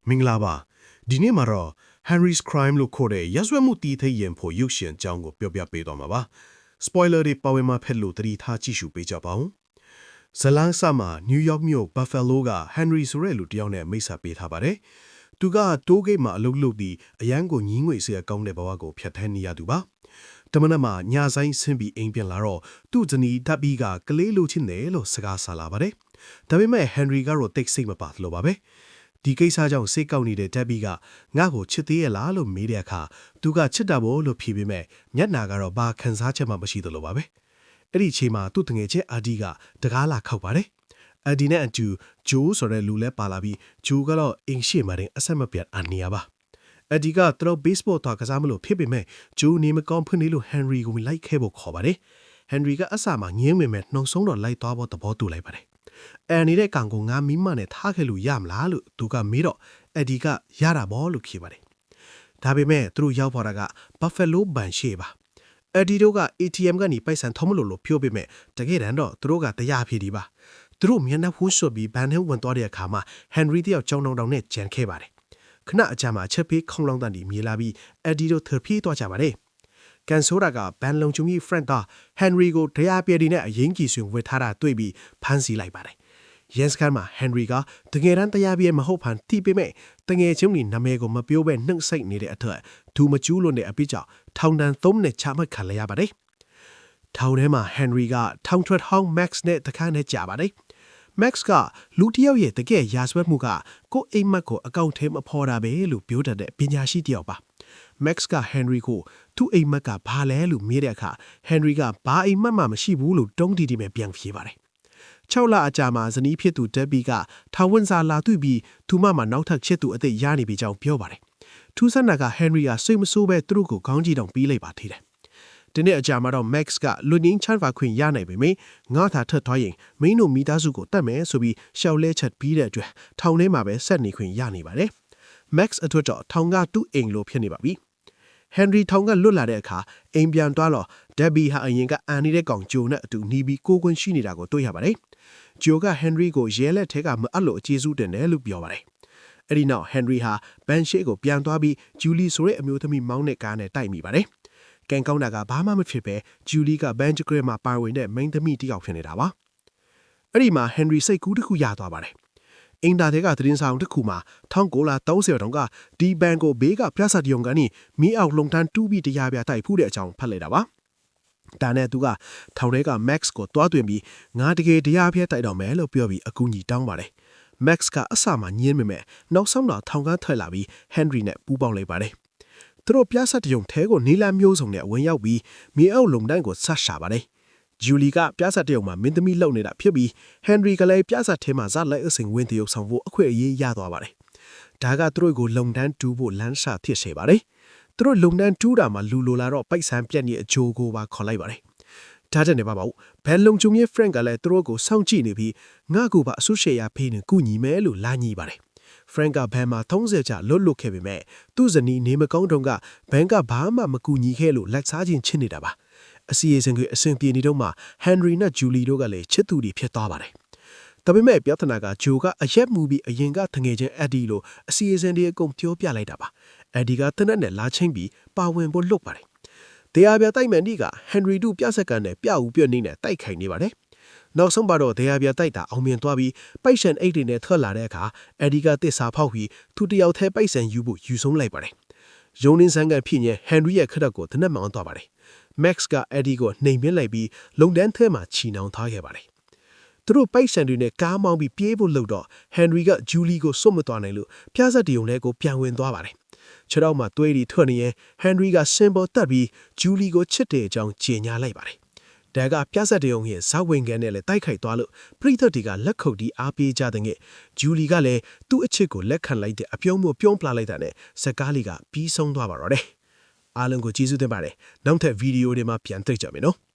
မင်္ဂလာပါဒီနေ့မှာတော့ Henry's Crime လို့ခေါ်တဲ့ရက်စွဲမှုတီးထိတ်ရင်ဖို့ရုပ်ရှင်အကြောင်းကိုပြောပြပေးသွားမှာပါ spoiler တွေပါဝင်မှာဖြစ်လို့သတိထားကြည့်ရှုပေးကြပါဦးဇလန်းဆာမှာ New York မြို့ Buffalo က Henry ဆိုတဲ့လူတစ်ယောက်နဲ့မိတ်ဆက်ပေးထားပါတယ်သူကတိုးဂိတ်မှာအလုပ်လုပ်ပြီးအရန်ကိုညီးငွေစရာကောင်းတဲ့ဘဝကိုဖျက်ဆီးနေရသူပါတမနက်မှာညဆိုင်ဆင်းပြီးအိမ်ပြန်လာတော့သူ့ဇနီးတပ်ပြီးကကလေးလိုချင်တယ်လို့စကားဆလာပါတယ်ဒါပေမဲ့ Henry ကတော့တိတ်ဆိတ်မပါလို့ပါပဲဒီကိစ္စကြောင့်စိတ်ကောက်နေတဲ့တက်ဘီကငါ့ကိုချစ်သေးရလားလို့မေးတဲ့အခါသူကချစ်တာပေါ့လို့ဖြေပေမဲ့မျက်နာကတော့ဘာခံစားချက်မှမရှိသလိုပါပဲအဲ့ဒီအချိန်မှာသူ့တငယ်ချင်းအာဒီကတကားလာခောက်ပါတယ်အာဒီနဲ့အတူဂျိုးဆိုတဲ့လူလဲပါလာပြီးဂျိုးကတော့အင်ရှိမှတင်အဆက်မပြတ်အနေရပါအာဒီကသူတို့ baseball တော့ကစားမလို့ဖြစ်ပေမဲ့ဂျိုးနေမကောင်းဖွင့်နေလို့ Henry ကိုလိုက်ခဲ့ဖို့ခေါ်ပါတယ် Henry ကအဆမှာငင်းဝင်မဲ့နှုံဆုံးတော့လိုက်သွားဖို့သဘောတူလိုက်ပါတယ်နေတဲ့ကောင်ကိုငါမိမနဲ့ထားခဲ့လို့ရမလားလို့သူကမေးတော့အဒီကရတာပေါ့လို့ဖြေပါတယ်ဒါပေမဲ့သူတို့ရောက်ပေါ်တာက Buffalo ဘန်ရှေ့ပါအဒီတို့က ATM ကနေပိုက်ဆံထုံးမလို့ပြောပေမဲ့တကယ်တမ်းတော့သူတို့ကတရားဖြေဒီပါသူတို့မျက်နှာဖုံးဆွပြီးဘန်ထဲဝင်သွားတဲ့အခါမှာ Henry တယောက်ကြောင်းတောင်နဲ့ကြံခဲ့ပါတယ်ခဏအကြာမှာချက်ပေးခုံလောင်းတန်ဒီမြေလာပြီးအဒီတို့third ပြေးသွားကြပါတယ်ကန်ဆိုရာကဘန်လုံချုံကြီး friend က Henry ကိုတရားပြေဒီနဲ့အရင်ကြီးဆွင်ဝေထားတာတွေ့ပြီးဖမ်းဆီးလိုက်ပါတယ်ရဲစခန်းမှာ Henry ကတကယ်တမ်းတရားပြဲမဟုတ်ဖန်တီးပေမဲ့တငယ်ချင်းကြီးနာမည်ကိုမပြောဘဲနှုတ်ဆက်နေတဲ့အတွက်သူမကျူးလွန်တဲ့အပြစ်ကြောင့်ထောင်ဒဏ်3နှစ်ချမှတ်ခံရပါတယ်။ထောင်ထဲမှာ Henry ကထောင်ထွက်ဟောင်း Max နဲ့တခါနဲ့ကြာပါတယ်။ Max ကလူတစ်ယောက်ရဲ့တကယ်ရာဇဝတ်မှုကကိုအိမ်မက်ကိုအကောင့်ထဲမဖော်တာပဲလို့ပြောတတ်တဲ့ပညာရှိတစ်ယောက်ပါ။ Max က Henry ကိုသူ့အိမ်မက်ကဘာလဲလို့မေးတဲ့အခါ Henry ကဘာအိမ်မက်မှမရှိဘူးလို့တုံးတီတီပဲပြန်ဖြေပါတယ်6လအကြာမှာဇနီးဖြစ်သူတက်ဘီကထောင်ဝန်စာလာတွေ့ပြီးသူမမှာနောက်ထပ်ချစ်သူအသက်ရနေပြီကြောင်းပြောပါတယ်။ထူးဆန်းတာက Henry ကစိတ်မဆိုးပဲသူတို့ကိုခေါင်းကြီးတောင်ပြီးလိုက်ပါသေးတယ်။ဒီနေ့အကြာမှာတော့ Max ကလူငင်းချမ်းသာခွင့်ရနိုင်ပေမဲ့ငါသာထပ်သွားရင်မင်းတို့မိသားစုကိုတတ်မယ်ဆိုပြီးရှောက်လဲချက်ပြီးတဲ့အတွက်ထောင်ထဲမှာပဲဆက်နေခွင့်ရနေပါတယ်။ Max အတွက်တော့ထောင်ကသူ့အိမ်လိုဖြစ်နေပါပြီ။ Henry ထောင်ကလွတ်လာတဲ့အခါအိမ်ပြန်သွားတော့ Debbie ဟာအရင်ကအန်နေတဲ့ကောင်ဂျိုနဲ့အတူနှီးပြီးကိုကွန်းရှိနေတာကိုတွေ့ရပါတယ်။ဂျိုက Henry ကိုရဲလက်ထဲကမအပ်လို့အခြေစုတင်တယ်လို့ပြောပါတယ်။အဲ့ဒီနောက် Henry ဟာဘန်ရှေ့ကိုပြန်သွားပြီး Julie ဆိုတဲ့အမျိုးသမီးမောင်းတဲ့ကားနဲ့တိုက်မိပါတယ်။ကန်ကောင်းတာကဘာမှမဖြစ်ပဲ Julie ကဘန်ဂျဂရမှာပါဝင်တဲ့မိန်းသမီးတစ်ယောက်ဖြစ်နေတာပါ။အဲ့ဒီမှာ Henry စိတ်ကူးတစ်ခုရသွားပါတယ်။အင်တာတွေကသတင်းဆောင်တစ်ခုမှာ1930တုန်းကဒီဘန်ကိုဘေးကပြဿနာရုံကနေမီးအောက်လုံတန်းတူးပြီးတရားပြတိုက်ဖူးတဲ့အကြောင်းဖတ်လိုက်တာပါ။ဒါနဲ့သူကထောင်ထဲက Max ကိုတွားသွင်းပြီးငါတကယ်တရားပြတိုက်တော့မယ်လို့ပြောပြီးအကူအညီတောင်းပါတယ်။ Max ကအဆမှာညင်းမိမဲ့နောက်ဆုံးတော့ထောင်ကထွက်လာပြီး Henry နဲ့ပူးပေါင်းလိုက်ပါတယ်။သူတို့ပြဿနာရုံထဲကိုနီလာမျိုးစုံနဲ့ဝင်ရောက်ပြီးမြေအောက်လုံတန်းကိုဆက်ရှာပါတယ်။ Julie ကပြဿနာရုံမှာမင်းသမီးလုပ်နေတာဖြစ်ပြီး Henry ကလည်းပြဿနာထဲမှာဇက်လိုက်အစဉ်ဝင်တရုပ်ဆောင်ဖို့အခွင့်အရေးရသွားပါတယ်။ဒါကသူတို့ကိုလုံတန်းတူးဖို့လမ်းစာဖြစ်စေပါတယ်။သူတို့လုံတန်းတူးတာမှာလူလိုလာတော့ပိုက်ဆံပြက်နေအဂျိုးကိုပါခေါ်လိုက်ပါတယ်။ဒါတဲ့နေပါဘူးဘန်လုံချုံရဲ့ friend ကလည်းသူတို့ကိုစောင့်ကြည့်နေပြီးငါ့ကိုပါအဆုရှေရဖေးနေကူညီမယ်လို့လာညီပါတယ်။ friend ကဘန်မှာ30ကျလွတ်လွတ်ခဲ့ပေမဲ့သူ့ဇနီးနေမကောင်းတုန်းကဘန်ကဘာမှမကူညီခဲ့လို့လက်စားချင်းချစ်နေတာပါ။အစီအစဉ်ကအဆင်ပြေနေတော့မှ Henry နဲ့ Julie တို့ကလည်းချစ်သူတွေဖြစ်သွားပါတယ်။ဒါပေမဲ့ပြဿနာကဂျိုကအရက်မူပြီးအရင်ကတငယ်ချင်းအက်ဒီလိုအစီအစဉ်တွေအကုန်ပြောပြလိုက်တာပါ။အက်ဒီကတနက်နဲ့လာချင်းပြီးပါဝင်ဖို့လုပ်ပါတယ်။တရားပြတိုက်မယ်နေ့က Henry တို့ပြဆက်ကန်နဲ့ပြဦးပြနေနဲ့တိုက်ခိုင်နေပါတယ်။နောက်ဆုံးပါတော့တရားပြတိုက်တာအောင်မြင်သွားပြီးပိုက်ဆံအိတ်တွေနဲ့ထွက်လာတဲ့အခါအက်ဒီကတစ္ဆာဖောက်ပြီးသူတယောက်တည်းပိုက်ဆံယူဖို့ယူဆုံးလိုက်ပါတယ်။ရုံးရင်းဆန်းကဖြစ်ရင် Henry ရဲ့ခရက်ကိုတနက်မောင်းသွားပါတယ်။ Max ကအက်ဒီကိုနှိမ်ပင်းလိုက်ပြီးလုံတန်းထဲမှာချီနှောင်ထားခဲ့ပါတယ်။သူတို့ပိုက်ဆံတွေနဲ့ကားမောင်းပြီးပြေးဖို့လုပ်တော့ Henry က Julie ကိုစွတ်မသွားနိုင်လို့ပြဿနာတရုံထဲကိုပြန်ဝင်သွားပါတယ်။ခြေထောက်မှာသွေးတွေထွက်နေရင် Henry ကစင်ပေါ်တက်ပြီး Julie ကိုချစ်တဲ့အကြောင်းကြေညာလိုက်ပါတယ်။ဒါကပြဿနာတရုံရဲ့ဇာဝင်ကန်နဲ့လည်းတိုက်ခိုက်သွားလို့ပရိသတ်တွေကလက်ခုပ်တီးအားပေးကြတဲ့ငယ် Julie ကလည်းသူ့အချစ်ကိုလက်ခံလိုက်တဲ့အပြုံးမပြုံးပလာလိုက်တာနဲ့ဇကားလေးကပြီးဆုံးသွားပါတော့တယ်။အားလုံးကိုကျေးဇူးတင်ပါတယ်။နောက်ထပ်ဗီဒီယိုတွေမှာပြန်တွေ့ကြမယ်နော်။